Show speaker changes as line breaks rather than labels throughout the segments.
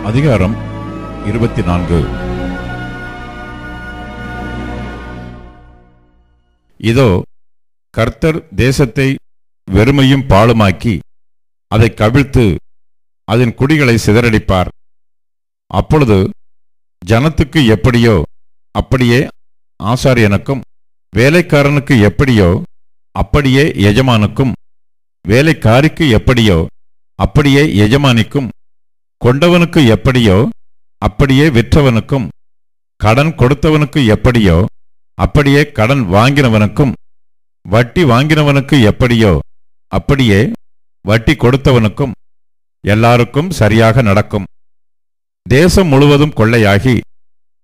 அதிகாரம் 24. இதோ, கர்த்தர் தேசத்தை வெறுமையும் பாழுமாக்கி அதை கவிழ்த்து அதன் குடிகளை சிதறடிப்பார். அப்பொழுது ஜனத்துக்கு எப்படியோ அப்படியே ஆசாரியனுக்கும், வேலைக்காரனுக்கு எப்படியோ அப்படியே எஜமானுக்கும், வேலைக்காரிக்கு எப்படியோ அப்படியே எஜமானிக்கும், கொண்டவனுக்கு எப்படியோ அப்படியே விற்றவனுக்கும், கடன் கொடுத்தவனுக்கு எப்படியோ அப்படியே கடன் வாங்கினவனுக்கும், வட்டி வாங்கினவனுக்கு எப்படியோ அப்படியே வட்டி கொடுத்தவனுக்கும் எல்லாருக்கும் சரியாக நடக்கும். தேசம் முழுவதும் கொள்ளையாகி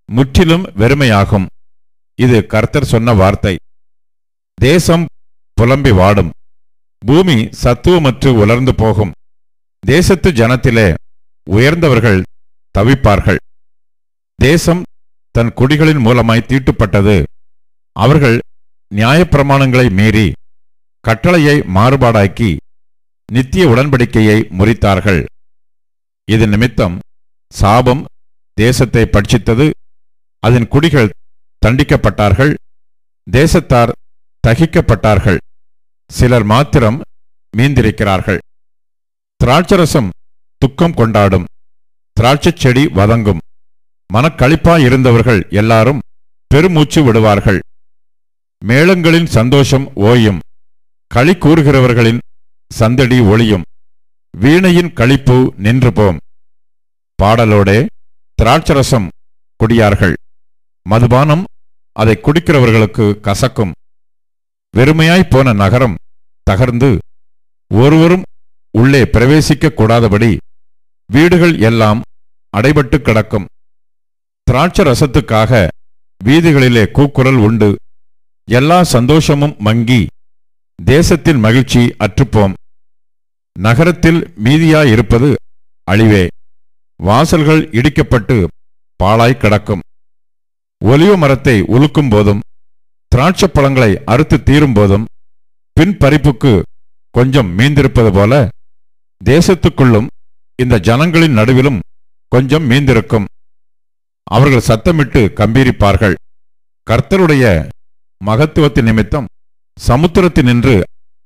முற்றிலும் வெறுமையாகும். இது கர்த்தர் சொன்ன வார்த்தை. தேசம் புலம்பி வாடும், பூமி சத்துவமற்று உலர்ந்து போகும். தேசத்து ஜனத்திலே உயர்ந்தவர்கள் தவிப்பார்கள். தேசம் தன் குடிகளின் மூலமாய் தீட்டுப்பட்டது. அவர்கள் நியாயப்பிரமாணங்களை மீறி கட்டளையை மாறுபாடாக்கி நித்திய உடன்படிக்கையை முறித்தார்கள். இது நிமித்தம் சாபம் தேசத்தை பட்சித்தது. அதன் குடிகள் தண்டிக்கப்பட்டார்கள். தேசத்தார் தகிக்கப்பட்டார்கள். சிலர் மாத்திரம் மீந்திருக்கிறார்கள். திராட்சரசம் துக்கம் கொண்டாடும், திராட்சைச் செடி வதங்கும். மனக்களிப்பாயிருந்தவர்கள் எல்லாரும் பெருமூச்சு விடுவார்கள். மேளங்களின் சந்தோஷம் ஓயும், களி கூறுகிறவர்களின் சந்தடி ஒளியும். வீணையின் களிப்பு நின்று போம். பாடலோடே திராட்சரசம் குடியார்கள். மதுபானம் அதை குடிக்கிறவர்களுக்கு கசக்கும். வெறுமையாய் போன நகரம் தகர்ந்து ஒருவரும் உள்ளே பிரவேசிக்க கூடாதபடி வீடுகள் எல்லாம் அடைபட்டு கிடக்கும். திராட்சரசத்துக்காக வீதிகளிலே கூக்குரல் உண்டு. எல்லா சந்தோஷமும் மங்கி தேசத்தின் மகிழ்ச்சி அற்றுப்போம். நகரத்தில் மீதியாயிருப்பது அழிவே. வாசல்கள் இடிக்கப்பட்டு பாழாய் கிடக்கும். ஒலிவ மரத்தை உலுக்கும் போதும் திராட்சப்பழங்களை அறுத்து தீரும் போதும் பின்பறிப்புக்கு கொஞ்சம் மீந்திருப்பது போல தேசத்துக்குள்ளும் இந்த ஜனங்களின் நடுவிலும் கொஞ்சம் மீந்திருக்கும். அவர்கள் சத்தமிட்டு கம்பீரிப்பார்கள். கர்த்தருடைய மகத்துவத்தின் நிமித்தம் சமுத்திரத்தினின்று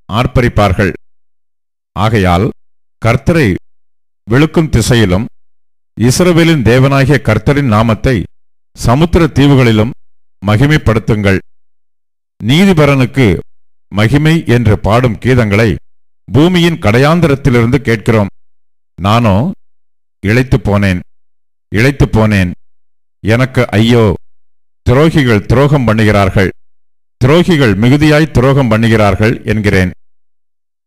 ஆர்ப்பரிப்பார்கள். ஆகையால் கர்த்தரை வெளுக்கும் திசையிலும் இஸ்ரவேலின் தேவனாகிய கர்த்தரின் நாமத்தை சமுத்திர தீவுகளிலும் மகிமைப்படுத்துங்கள். நீதிபரனுக்கு மகிமை என்று பாடும் கீதங்களை பூமியின் கடையாந்தரத்திலிருந்து கேட்கிறோம். நானோ இளைத்து போனேன். எனக்கு ஐயோ! துரோகிகள் துரோகம் பண்ணுகிறார்கள், துரோகிகள் மிகுதியாய் துரோகம் பண்ணுகிறார்கள் என்கிறேன்.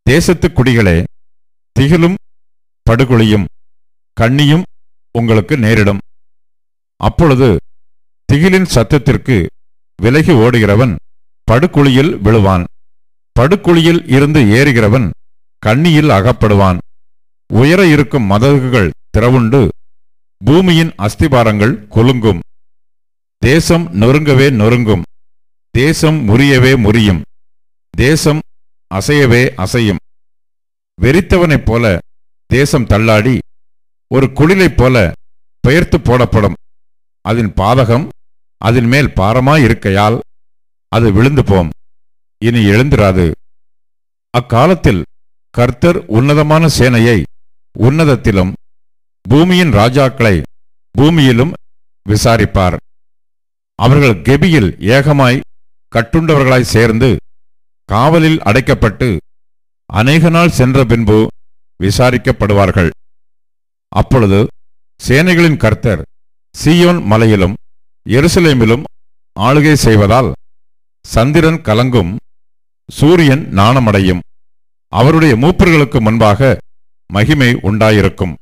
தேசத்து குடிகளே, திகிலும் படுகொலியும் கண்ணியும் உங்களுக்கு நேரிடும். அப்பொழுது திகிலின் சத்தத்திற்கு விலகி ஓடுகிறவன் படுகுழியில் விழுவான். படுகுழியில் இருந்து ஏறுகிறவன் கண்ணியில் அகப்படுவான். உயர இருக்கும் மதகுகள் திறவுண்டு பூமியின் அஸ்திபாரங்கள் குலுங்கும். தேசம் நொறுங்கவே நொறுங்கும், தேசம் முறியவே முறியும், தேசம் அசையவே அசையும். வெறித்தவனைப் போல தேசம் தள்ளாடி ஒரு குளிலைப் போல பெயர்த்து போடப்படும். அதன் பாதகம் அதன் மேல் பாரமாயிருக்கையால் அது விழுந்து போம், இனி எழுந்திராது. அக்காலத்தில் கர்த்தர் உன்னதமான சேனையை உன்னதத்திலும் பூமியின் ராஜாக்களை பூமியிலும் விசாரிப்பார். அவர்கள் கெபியில் ஏகமாய் கட்டுண்டவர்களாய் சேர்ந்து காவலில் அடைக்கப்பட்டு அநேக நாள் சென்ற பின்பு விசாரிக்கப்படுவார்கள். அப்பொழுது சேனைகளின் கர்த்தர் சீயோன் மலையிலும் எருசலேமிலும் ஆளுகை செய்வதால் சந்திரன் கலங்கும், சூரியன் நாணமடையும். அவருடைய மூப்பர்களுக்கு முன்பாக மகிமை உண்டாயிருக்கும்.